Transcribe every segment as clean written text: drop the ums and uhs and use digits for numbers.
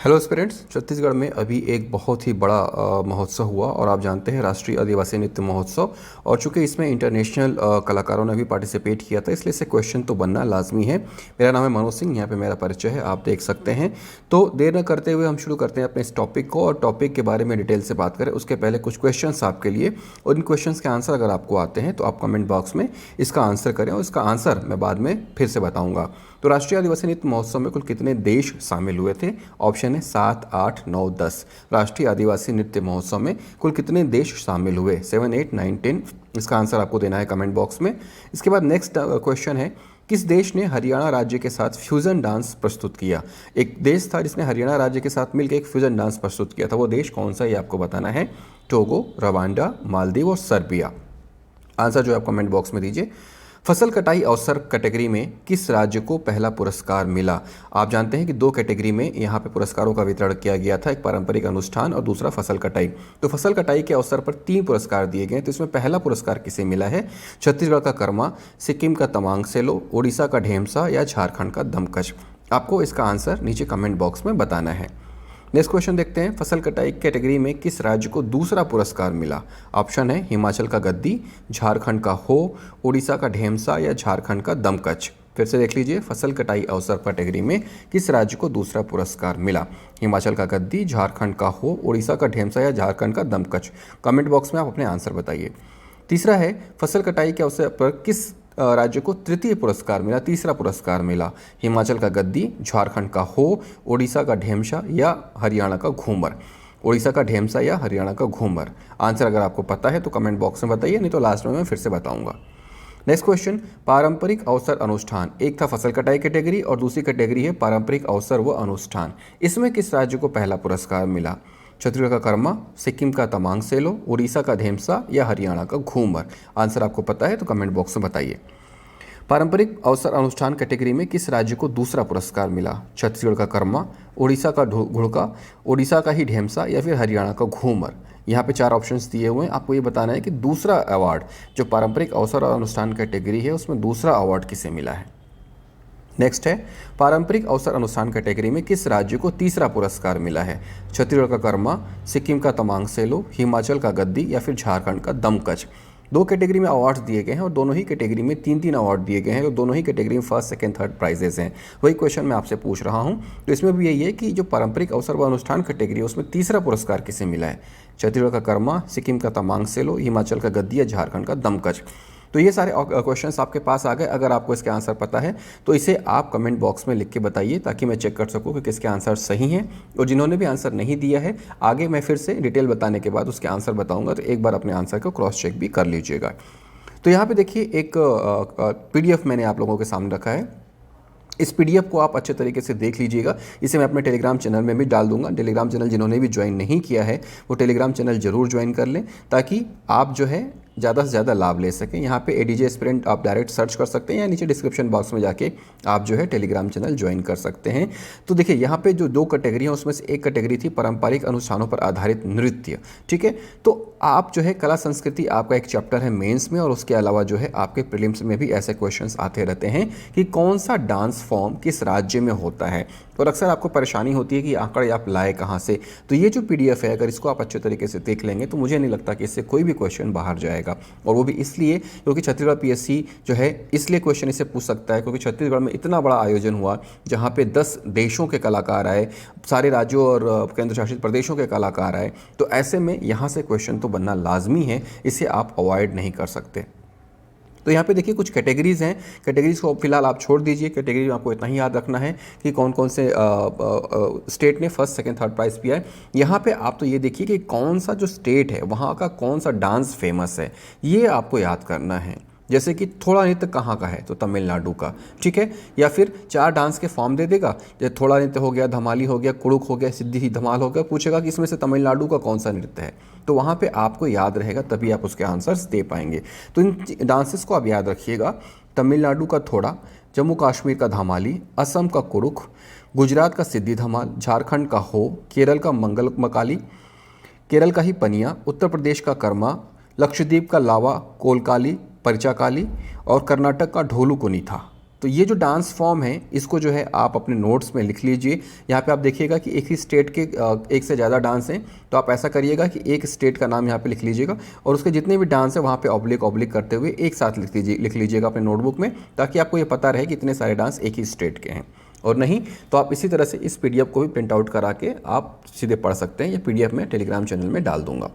Hello students, Chhattisgarh में अभी एक बहुत ही बड़ा महोत्सव हुआ और आप जानते हैं राष्ट्रीय आदिवासी नृत्य महोत्सव। और चूंकि इसमें इंटरनेशनल कलाकारों ने भी पार्टिसिपेट किया था, इसलिए से क्वेश्चन तो बनना लाजमी है। मेरा नाम है मनोज सिंह, यहाँ पे मेरा परिचय है, आप देख सकते हैं। तो देर न करते हुए हम शुरू करते हैं अपने इस टॉपिक को, और टॉपिक के बारे में डिटेल से बात करें उसके पहले कुछ क्वेश्चंस आपके लिए, और इन क्वेश्चंस के आंसर अगर आपको आते हैं तो आप कमेंट बॉक्स में इसका आंसर करें, और इसका आंसर मैं बाद में फिर से बताऊंगा। तो राष्ट्रीय आदिवासी नृत्य महोत्सव में कुल कितने देश शामिल हुए थे? ऑप्शन है 7, 8, 9, 10। राष्ट्रीय आदिवासी नृत्य महोत्सव में कुल कितने देश शामिल हुए? 7, 8, 9, 10। इसका आंसर आपको देना है कमेंट बॉक्स में। इसके बाद नेक्स्ट क्वेश्चन है, किस देश ने हरियाणा राज्य के साथ फ्यूजन डांस प्रस्तुत किया? एक देश था जिसने हरियाणा राज्य के साथ मिलकर एक फ्यूजन डांस प्रस्तुत किया था, वो देश कौन सा, ये आपको बताना है। टोगो, रवांडा, मालदीव और सर्बिया। आंसर जो है आप कमेंट बॉक्स में दीजिए। फसल कटाई अवसर कैटेगरी में किस राज्य को पहला पुरस्कार मिला? आप जानते हैं कि दो कैटेगरी में यहाँ पे पुरस्कारों का वितरण किया गया था, एक पारंपरिक अनुष्ठान और दूसरा फसल कटाई। तो फसल कटाई के अवसर पर 3 पुरस्कार दिए गए, तो इसमें पहला पुरस्कार किसे मिला है? छत्तीसगढ़ का कर्मा, सिक्किम का तमांग सेलो, उड़ीसा का ढेमसा या झारखंड का दमकच। आपको इसका आंसर नीचे कमेंट बॉक्स में बताना है। नेक्स्ट क्वेश्चन देखते हैं, फसल कटाई कैटेगरी में किस राज्य को दूसरा पुरस्कार मिला? ऑप्शन है हिमाचल का गद्दी, झारखंड का हो, उड़ीसा का ढेमसा या झारखंड का दमकच। फिर से देख लीजिए, फसल कटाई अवसर कैटेगरी में किस राज्य को दूसरा पुरस्कार मिला? हिमाचल का गद्दी, झारखंड का हो, उड़ीसा का ढेमसा या झारखंड का दमकच। कमेंट बॉक्स में आप अपने आंसर बताइए। तीसरा है, फसल कटाई के अवसर पर किस राज्य को तृतीय पुरस्कार मिला, तीसरा पुरस्कार मिला? हिमाचल का गद्दी, झारखंड का हो, उड़ीसा का ढेमसा या हरियाणा का घूमर। उड़ीसा का ढेमसा या हरियाणा का घूमर। आंसर अगर आपको पता है तो कमेंट बॉक्स में बताइए, नहीं तो लास्ट में मैं फिर से बताऊंगा। नेक्स्ट क्वेश्चन, पारंपरिक अवसर अनुष्ठान। एक था फसल कटाई कैटेगरी और दूसरी कैटेगरी है पारंपरिक अवसर व अनुष्ठान। इसमें किस राज्य को पहला पुरस्कार मिला? छत्तीसगढ़ का कर्मा, सिक्किम का तमांग सेलो, उड़ीसा का ढेमसा या हरियाणा का घूमर। आंसर आपको पता है तो कमेंट बॉक्स में बताइए। पारंपरिक अवसर अनुष्ठान कैटेगरी में किस राज्य को दूसरा पुरस्कार मिला? छत्तीसगढ़ का कर्मा, उड़ीसा का घुड़का, उड़ीसा का ही ढेमसा या फिर हरियाणा का घूमर। यहाँ पे 4 ऑप्शंस दिए हुए हैं, आपको ये बताना है कि दूसरा अवार्ड जो पारंपरिक अवसर और अनुष्ठान कैटेगरी है उसमें दूसरा अवार्ड किसे मिला है। नेक्स्ट है, पारंपरिक अवसर अनुष्ठान कैटेगरी में किस राज्य को तीसरा पुरस्कार मिला है? छत्तीसगढ़ का कर्मा, सिक्किम का तमांग सेलो, हिमाचल का गद्दी या फिर झारखंड का दमकच। 2 कैटेगरी में अवार्ड्स दिए गए हैं और दोनों ही कैटेगरी में 3-3 अवार्ड दिए गए हैं, और दोनों ही कैटेगरी में फर्स्ट, सेकंड, थर्ड प्राइजेस हैं। वही क्वेश्चन मैं आपसे पूछ रहा हूं, तो इसमें भी यही है कि जो पारंपरिक अवसर व अनुष्ठान कैटेगरी है उसमें तीसरा पुरस्कार किसे मिला है? छत्तीसगढ़ का कर्मा, सिक्किम का तमांग सेलो, हिमाचल का गद्दी या झारखंड का दमकच। तो ये सारे क्वेश्चंस आपके पास आ गए। अगर आपको इसके आंसर पता है तो इसे आप कमेंट बॉक्स में लिख के बताइए, ताकि मैं चेक कर सकूं कि किसके आंसर सही हैं। और जिन्होंने भी आंसर नहीं दिया है, आगे मैं फिर से डिटेल बताने के बाद उसके आंसर बताऊंगा, तो एक बार अपने आंसर को क्रॉस चेक भी कर लीजिएगा। तो यहाँ पे देखिए, एक PDF मैंने आप लोगों के सामने रखा है। इस PDF को आप अच्छे तरीके से देख लीजिएगा। इसे मैं अपने टेलीग्राम चैनल में भी डाल दूंगा। टेलीग्राम चैनल जिन्होंने भी ज्वाइन नहीं किया है वो टेलीग्राम चैनल जरूर ज्वाइन कर लें, ताकि आप जो है ज़्यादा से ज़्यादा लाभ ले सकें। यहाँ पे ADJ एस्पिरेंट आप डायरेक्ट सर्च कर सकते हैं, या नीचे डिस्क्रिप्शन बॉक्स में जाके आप जो है टेलीग्राम चैनल ज्वाइन कर सकते हैं। तो देखिए, यहाँ पे जो 2 कैटेगरी हैं उसमें से एक कैटेगरी थी पारंपरिक अनुष्ठानों पर आधारित नृत्य। ठीक है, तो आप जो है कला संस्कृति आपका एक चैप्टर है मेंस में, और उसके अलावा जो है आपके प्रीलिम्स में भी ऐसे क्वेश्चंस आते रहते हैं कि कौन सा डांस फॉर्म किस राज्य में होता है। और अक्सर आपको परेशानी होती है कि आंकड़े आप लाए कहाँ से। तो ये जो PDF है, अगर इसको आप अच्छे तरीके से देख लेंगे तो मुझे नहीं लगता कि इससे कोई भी क्वेश्चन बाहर जाएगा। और वो भी इसलिए क्योंकि छत्तीसगढ़ PSC जो है इसलिए क्वेश्चन इससे पूछ सकता है क्योंकि छत्तीसगढ़ में इतना बड़ा आयोजन हुआ जहाँ पे 10 देशों के कलाकार आए, सारे राज्यों और केंद्र शासित प्रदेशों के कलाकार आए। तो ऐसे में यहाँ से क्वेश्चन तो बनना लाजमी है, इसे आप अवॉइड नहीं कर सकते। तो यहाँ पे देखिए कुछ कैटेगरीज हैं, कैटेगरीज को फिलहाल आप छोड़ दीजिए। कैटेगरी में आपको इतना ही याद रखना है कि कौन कौन से स्टेट ने फर्स्ट, सेकंड, थर्ड प्राइज़ किया है। यहाँ पे आप तो ये देखिए कि कौन सा जो स्टेट है वहाँ का कौन सा डांस फेमस है, ये आपको याद करना है। जैसे कि थोड़ा नृत्य कहाँ का है, तो तमिलनाडु का। ठीक है, या फिर 4 डांस के फॉर्म दे देगा, जैसे थोड़ा नृत्य हो गया, धमाली हो गया, कुड़ुक हो गया, सिद्धि धमाल हो गया, पूछेगा कि इसमें से तमिलनाडु का कौन सा नृत्य है। तो वहाँ पे आपको याद रहेगा, तभी आप उसके आंसर्स दे पाएंगे। तो इन डांसेस को आप याद रखिएगा। तमिलनाडु का थोड़ा, जम्मू कश्मीर का धमाली, असम का कुड़ुक, गुजरात का सिद्धि धमाल, झारखंड का हो, केरल का मंगल मकाली, केरल का ही पनिया, उत्तर प्रदेश का कर्मा, लक्षद्वीप का लावा कोलकाली, परिचाकाली और कर्नाटक का ढोलू कुनी था। तो ये जो डांस फॉर्म है इसको जो है आप अपने नोट्स में लिख लीजिए। यहाँ पे आप देखिएगा कि एक ही स्टेट के एक से ज़्यादा डांस हैं, तो आप ऐसा करिएगा कि एक स्टेट का नाम यहाँ पे लिख लीजिएगा और उसके जितने भी डांस है वहाँ पे ऑब्लिक ऑब्लिक करते हुए एक साथ लिख लीजिएगा अपने नोटबुक में, ताकि आपको ये पता रहे कि इतने सारे डांस एक ही स्टेट के हैं। और नहीं तो आप इसी तरह से इस पीडीएफ को भी प्रिंट आउट करा के आप सीधे पढ़ सकते हैं। ये पीडीएफ मैं टेलीग्राम चैनल में डाल दूंगा।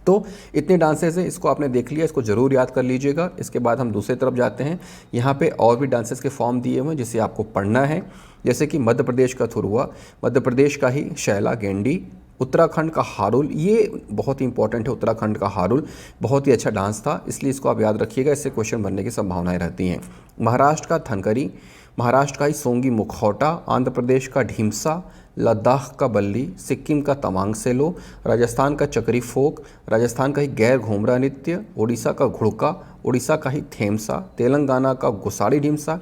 तो इतने डांसेस हैं, इसको आपने देख लिया, इसको ज़रूर याद कर लीजिएगा। इसके बाद हम दूसरी तरफ जाते हैं। यहाँ पे और भी डांसेस के फॉर्म दिए हुए हैं जिसे आपको पढ़ना है, जैसे कि मध्य प्रदेश का थुरुआ, मध्य प्रदेश का ही शैला गेंडी, उत्तराखंड का हारुल, ये बहुत ही इंपॉर्टेंट है। उत्तराखंड का हारुल बहुत ही अच्छा डांस था, इसलिए इसको आप याद रखिएगा, इससे क्वेश्चन बनने की संभावनाएं रहती हैं। महाराष्ट्र का थनकरी, महाराष्ट्र का ही सोंगी मुखौटा, आंध्र प्रदेश का ढीमसा, लद्दाख का बल्ली, सिक्किम का तवांग सेलो, राजस्थान का चकरी फोक, राजस्थान का ही गैर घूमरा नृत्य, उड़ीसा का घुड़का, उड़ीसा का ही थेमसा, तेलंगाना का गुसाड़ी ढीमसा,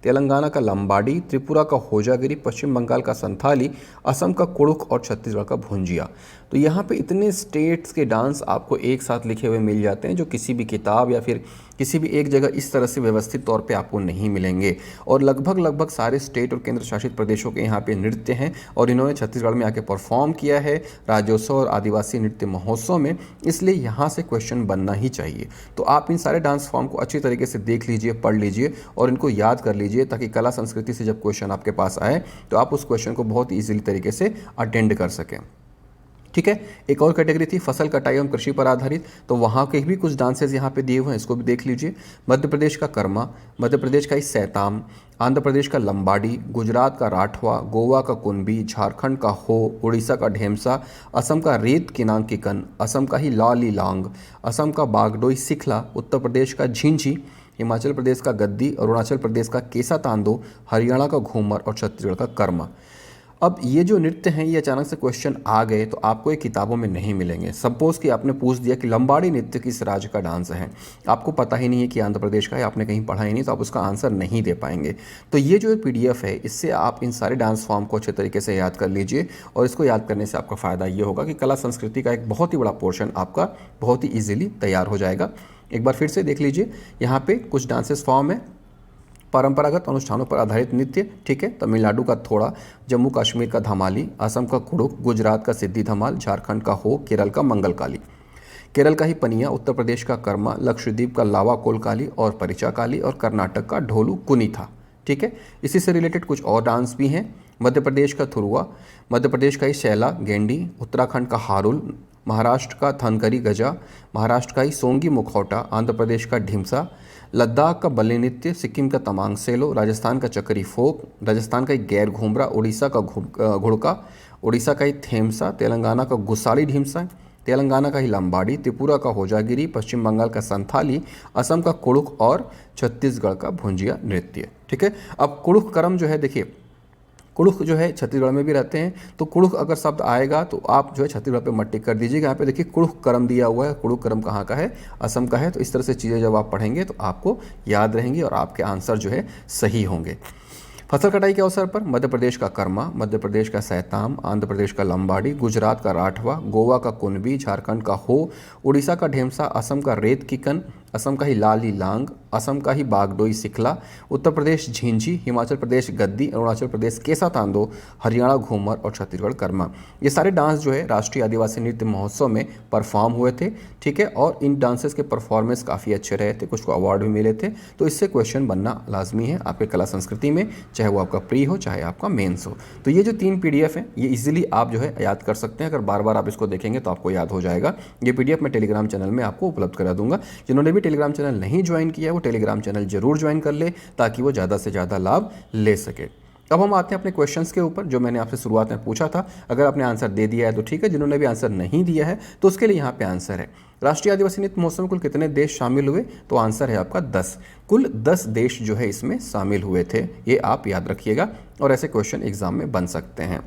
तेलंगाना का लंबाडी, त्रिपुरा का होजागिरी, पश्चिम बंगाल का संथाली, असम का कुड़ुक और छत्तीसगढ़ का भुंजिया। तो यहाँ पे इतने स्टेट्स के डांस आपको एक साथ लिखे हुए मिल जाते हैं, जो किसी भी किताब या फिर किसी भी एक जगह इस तरह से व्यवस्थित तौर पे आपको नहीं मिलेंगे। और लगभग सारे स्टेट और केंद्र शासित प्रदेशों के यहाँ पे नृत्य हैं और इन्होंने छत्तीसगढ़ में आके परफॉर्म किया है राज्योत्सव और आदिवासी नृत्य महोत्सव में, इसलिए यहाँ से क्वेश्चन बनना ही चाहिए। तो आप इन सारे डांस फॉर्म को अच्छी तरीके से देख लीजिए, पढ़ लीजिए और इनको याद कर लीजिए, ताकि कला संस्कृति से जब क्वेश्चन आपके पास आए तो आप उस क्वेश्चन को बहुत ईजिली तरीके से अटेंड कर सकें। ठीक है, एक और कैटेगरी थी फसल कटाई एवं कृषि पर आधारित, तो वहाँ के भी कुछ डांसेस यहाँ पे दिए हुए हैं, इसको भी देख लीजिए। मध्य प्रदेश का कर्मा, मध्य प्रदेश का ही सैताम, आंध्र प्रदेश का लंबाडी, गुजरात का राठवा, गोवा का कुनबी, झारखंड का हो, उड़ीसा का ढेमसा, असम का रेत किनांग किकन, असम का ही लाली लांग, असम का बागडोई सिखला, उत्तर प्रदेश का झिंझी, हिमाचल प्रदेश का गद्दी, अरुणाचल प्रदेश का केसा तांदो, हरियाणा का घूमर और छत्तीसगढ़ का कर्मा। अब ये जो नृत्य हैं ये अचानक से क्वेश्चन आ गए तो आपको ये किताबों में नहीं मिलेंगे। सपोज कि आपने पूछ दिया कि लंबाड़ी नृत्य किस राज्य का डांस है, आपको पता ही नहीं है कि आंध्र प्रदेश का है, आपने कहीं पढ़ा ही नहीं, तो आप उसका आंसर नहीं दे पाएंगे। तो ये जो पीडीएफ है इससे आप इन सारे डांस फॉर्म को अच्छे तरीके से याद कर लीजिए और इसको याद करने से आपका फ़ायदा ये होगा कि कला संस्कृति का एक बहुत ही बड़ा पोर्शन आपका बहुत ही ईजिली तैयार हो जाएगा। एक बार फिर से देख लीजिए, यहाँ पे कुछ डांसेस फॉर्म है। परंपरागत अनुष्ठानों पर आधारित नृत्य, ठीक है, तमिलनाडु का थोड़ा, जम्मू कश्मीर का धमाली, असम का कुड़ुक, गुजरात का सिद्धि धमाल, झारखंड का हो, केरल का मंगलकाली, केरल का ही पनिया, उत्तर प्रदेश का कर्मा, लक्षद्वीप का लावा कोलकाली और परिचा काली और कर्नाटक का ढोलू कुनी था। ठीक है, इसी से रिलेटेड कुछ और डांस भी हैं। मध्य प्रदेश का थुरुआ, मध्य प्रदेश का ही शैला गेंडी, उत्तराखंड का हारुल, महाराष्ट्र का थनकरी गजा, महाराष्ट्र का ही सोंगी मुखौटा, आंध्र प्रदेश का ढिमसा, लद्दाख का बल्ली नृत्य, सिक्किम का तमांग सेलो, राजस्थान का चकरी फोक, राजस्थान का ही गैर घूमरा, उड़ीसा का घुड़का, उड़ीसा का ही थेमसा, तेलंगाना का गुसाड़ी ढीमसा, तेलंगाना का ही लंबाडी, त्रिपुरा का होजागिरी, पश्चिम बंगाल का संथाली, असम का कुड़ुक और छत्तीसगढ़ का भुंजिया नृत्य। ठीक है, अब कुड़ुक कर्म जो है, देखिए कुड़ुक जो है छत्तीसगढ़ में भी रहते हैं, तो कुड़ुक अगर शब्द आएगा तो आप जो है छत्तीसगढ़ पे मत टिक कर दीजिएगा। यहाँ पे देखिए कुड़ुक कर्म दिया हुआ है, कुड़ुक कर्म कहाँ का है, असम का है। तो इस तरह से चीज़ें जब आप पढ़ेंगे तो आपको याद रहेंगी और आपके आंसर जो है सही होंगे। फसल कटाई के अवसर पर मध्य प्रदेश का कर्मा, मध्य प्रदेश का सैताम, आंध्र प्रदेश का लंबाडी, गुजरात का राठवा, गोवा का कुनबी, झारखंड का हो, उड़ीसा का ढेमसा, असम का रेत किकन, असम का ही लाली लांग, असम का ही बागडोई सिखला, उत्तर प्रदेश झिंझी, हिमाचल प्रदेश गद्दी, अरुणाचल प्रदेश केसा तांदो, हरियाणा घूमर और छत्तीसगढ़ कर्मा। ये सारे डांस जो है राष्ट्रीय आदिवासी नृत्य महोत्सव में परफॉर्म हुए थे। ठीक है, और इन डांसेस के परफॉर्मेंस काफ़ी अच्छे रहे थे, कुछ को अवार्ड भी मिले थे। तो इससे क्वेश्चन बनना लाजमी है आपके कला संस्कृति में, चाहे वो आपका प्री हो चाहे आपका मेंस हो। तो ये जो 3 पीडीएफ है ये इजीली आप जो है याद कर सकते हैं। अगर बार बार आप इसको देखेंगे तो आपको याद हो जाएगा। ये पीडीएफ मैं टेलीग्राम चैनल में आपको उपलब्ध करा दूंगा। जिन्होंने भी टेलीग्राम चैनल नहीं ज्वाइन किया है वो टेलीग्राम चैनल जरूर ज्वाइन कर ले, ताकि वो ज़्यादा से ज़्यादा लाभ ले सके। अब हम आते हैं अपने क्वेश्चंस के ऊपर, जो मैंने आपसे शुरुआत में पूछा था। अगर आपने आंसर दे दिया है तो ठीक है, जिन्होंने भी आंसर नहीं दिया है तो उसके लिए यहाँ पे आंसर है। राष्ट्रीय आदिवासी नृत्य महोत्सव में कुल कितने देश शामिल हुए, तो आंसर है आपका 10। कुल 10 देश जो है इसमें शामिल हुए थे, ये आप याद रखिएगा और ऐसे क्वेश्चन एग्जाम में बन सकते हैं।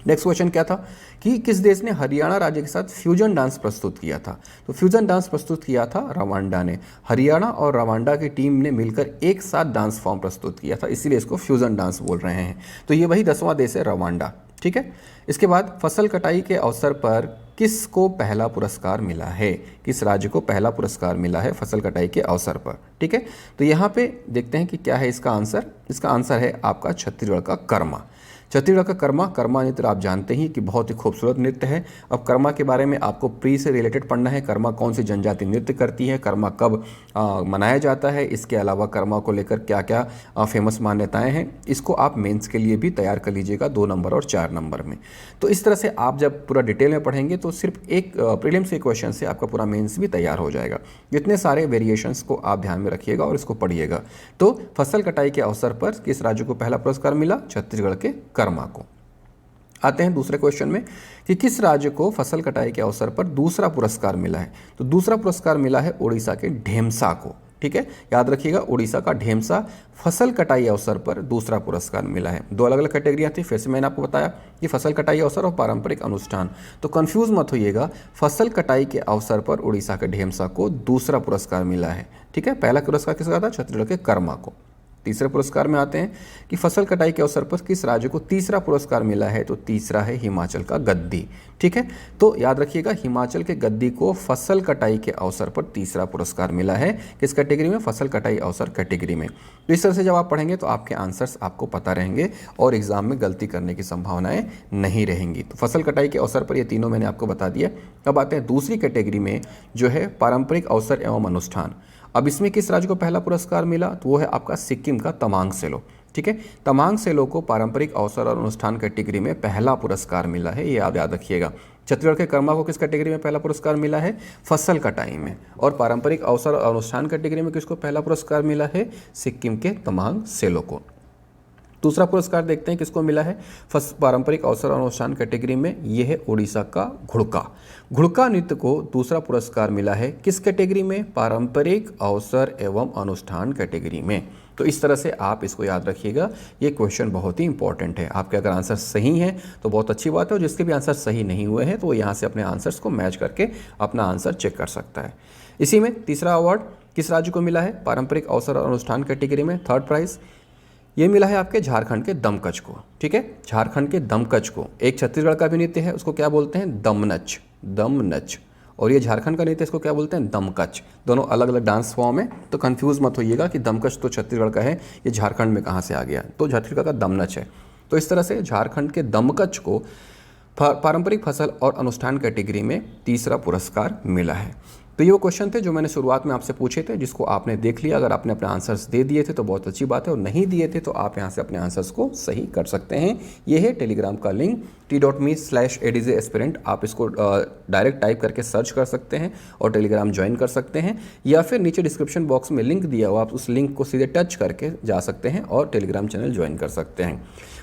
नेक्स्ट क्वेश्चन क्या था कि किस देश ने हरियाणा राज्य के साथ फ्यूजन डांस प्रस्तुत किया था, तो फ्यूजन डांस प्रस्तुत किया था रवांडा ने। हरियाणा और रवांडा की टीम ने मिलकर एक साथ डांस फॉर्म प्रस्तुत किया था, इसीलिए इसको फ्यूजन डांस बोल रहे हैं। तो ये वही 10वां देश है रवांडा। ठीक है, इसके बाद फसल कटाई के अवसर पर किसको पहला पुरस्कार मिला है, किस राज्य को पहला पुरस्कार मिला है फसल कटाई के अवसर पर। ठीक है, तो यहाँ पे देखते हैं कि क्या है इसका आंसर। इसका आंसर है आपका छत्तीसगढ़ का कर्मा। छत्तीसगढ़ का कर्मा नृत्य आप जानते ही कि बहुत ही खूबसूरत नृत्य है। अब कर्मा के बारे में आपको प्री से रिलेटेड पढ़ना है। कर्मा कौन सी जनजाति नृत्य करती है, कर्मा कब मनाया जाता है, इसके अलावा कर्मा को लेकर क्या क्या फेमस मान्यताएं हैं, इसको आप मेंस के लिए भी तैयार कर लीजिएगा 2 नंबर और 4 नंबर में। तो इस तरह से आप जब पूरा डिटेल में पढ़ेंगे तो सिर्फ एक प्रीलिम्स के क्वेश्चन से आपका पूरा मेंस भी तैयार हो जाएगा। जितने सारे वेरिएशंस को आप ध्यान में रखिएगा और इसको पढ़िएगा। तो फसल कटाई के अवसर पर किस राज्य को पहला पुरस्कार मिला, छत्तीसगढ़ के कर्मा को। आते हैं दूसरे क्वेश्चन में कि किस राज्य को फसल कटाई के अवसर पर दूसरा पुरस्कार मिला है। तो दूसरा पुरस्कार मिला है उड़ीसा के ढेमसा को। ठीक है, याद रखिएगा उड़ीसा का ढेमसा फसल कटाई अवसर पर दूसरा पुरस्कार मिला है। 2 अलग अलग कैटेगरियाँ थी, फिर से मैंने आपको बताया कि फसल कटाई अवसर और पारंपरिक अनुष्ठान। तो कंफ्यूज मत होइएगा, फसल कटाई के अवसर पर उड़ीसा के ढेमसा को दूसरा पुरस्कार मिला है। ठीक है, पहला पुरस्कार किसका था, छत्तीसगढ़ के कर्मा को। तीसरे पुरस्कार में आते हैं कि फसल कटाई के अवसर पर किस राज्य को तीसरा पुरस्कार मिला है। तो तीसरा है हिमाचल का गद्दी। ठीक है, तो याद रखिएगा हिमाचल के गद्दी को फसल कटाई के अवसर पर तीसरा पुरस्कार मिला है। किस कैटेगरी में, फसल कटाई अवसर कैटेगरी में। तो इस तरह से जब आप पढ़ेंगे तो आपके आंसर्स आपको पता रहेंगे और एग्जाम में गलती करने की संभावनाएं नहीं रहेंगी। तो फसल कटाई के अवसर पर ये तीनों मैंने आपको बता दिया। अब आते हैं दूसरी कैटेगरी में जो है पारंपरिक अवसर एवं अनुष्ठान। अब इसमें किस राज्य को पहला पुरस्कार मिला, तो वो है आपका सिक्किम का तमांग सेलो। ठीक है, तमांग सेलो को पारंपरिक अवसर और अनुष्ठान कैटेगरी में पहला पुरस्कार मिला है, ये आप याद रखिएगा। छत्तीसगढ़ के कर्मा को किस कैटेगरी में पहला पुरस्कार मिला है, फसल कटाई में। और पारंपरिक अवसर और अनुष्ठान कैटेगरी में किसको पहला पुरस्कार मिला है, सिक्किम के तमांग सेलो को। दूसरा पुरस्कार देखते हैं किसको मिला है पारंपरिक अवसर और अनुष्ठान कैटेगरी में, ये है उड़ीसा का घुड़का। घुड़का नृत्य को दूसरा पुरस्कार मिला है किस कैटेगरी में, पारंपरिक अवसर एवं अनुष्ठान कैटेगरी में। तो इस तरह से आप इसको याद रखिएगा, ये क्वेश्चन बहुत ही इंपॉर्टेंट है। आपके अगर आंसर सही हैं तो बहुत अच्छी बात है, और जिसके भी आंसर सही नहीं हुए हैं तो वो यहाँ से अपने आंसर्स को मैच करके अपना आंसर चेक कर सकता है। इसी में तीसरा अवार्ड किस राज्य को मिला है, पारंपरिक अवसर और अनुष्ठान कैटेगरी में। थर्ड प्राइज ये मिला है आपके झारखंड के दमकच को। ठीक है, झारखंड के दमकच को, एक छत्तीसगढ़ का भी नृत्य है, उसको क्या बोलते हैं, दमनच, दमनच। और ये झारखंड का नृत्य, इसको क्या बोलते हैं, दमकच। दोनों अलग अलग डांस फॉर्म है, तो कंफ्यूज मत होइएगा कि दमकच तो छत्तीसगढ़ का है, ये झारखंड में कहाँ से आ गया। तो छत्तीसगढ़ का दमनच है। तो इस तरह से झारखंड के दमकच को पारंपरिक फसल और अनुष्ठान कैटेगरी में तीसरा पुरस्कार मिला है। तो ये वो क्वेश्चन थे जो मैंने शुरुआत में आपसे पूछे थे, जिसको आपने देख लिया। अगर आपने अपने आंसर्स दे दिए थे तो बहुत अच्छी बात है, और नहीं दिए थे तो आप यहाँ से अपने आंसर्स को सही कर सकते हैं। ये है टेलीग्राम का लिंक t.me/adjaspirant। आप इसको डायरेक्ट टाइप करके सर्च कर सकते हैं और टेलीग्राम ज्वाइन कर सकते हैं, या फिर नीचे डिस्क्रिप्शन बॉक्स में लिंक दिया हुआ, आप उस लिंक को सीधे टच करके जा सकते हैं और टेलीग्राम चैनल ज्वाइन कर सकते हैं।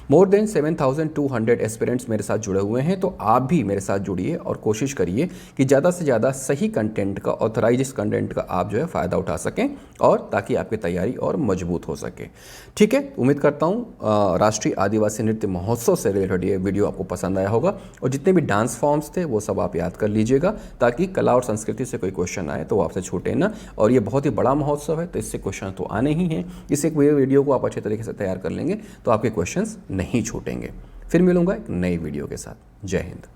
मोर देन 7200 एस्पिरेंट्स मेरे साथ जुड़े हुए हैं, तो आप भी मेरे साथ जुड़िए और कोशिश करिए कि ज़्यादा से ज़्यादा सही कंटेंट का, ऑथराइज कंटेंट का आप जो है फ़ायदा उठा सकें, और ताकि आपकी तैयारी और मजबूत हो सके। ठीक है, उम्मीद करता हूँ राष्ट्रीय आदिवासी नृत्य महोत्सव से रिलेटेड ये वीडियो आपको पसंद आया होगा, और जितने भी डांस फॉर्म्स थे वो सब आप याद कर लीजिएगा, ताकि कला और संस्कृति से कोई क्वेश्चन आए तो वो आपसे छूटे ना। और ये बहुत ही बड़ा महोत्सव है, तो इससे क्वेश्चन तो आने ही हैं। इस एक वीडियो को आप अच्छे तरीके से तैयार कर लेंगे तो आपके क्वेश्चंस नहीं छूटेंगे। फिर मिलूंगा एक नई वीडियो के साथ। जय हिंद।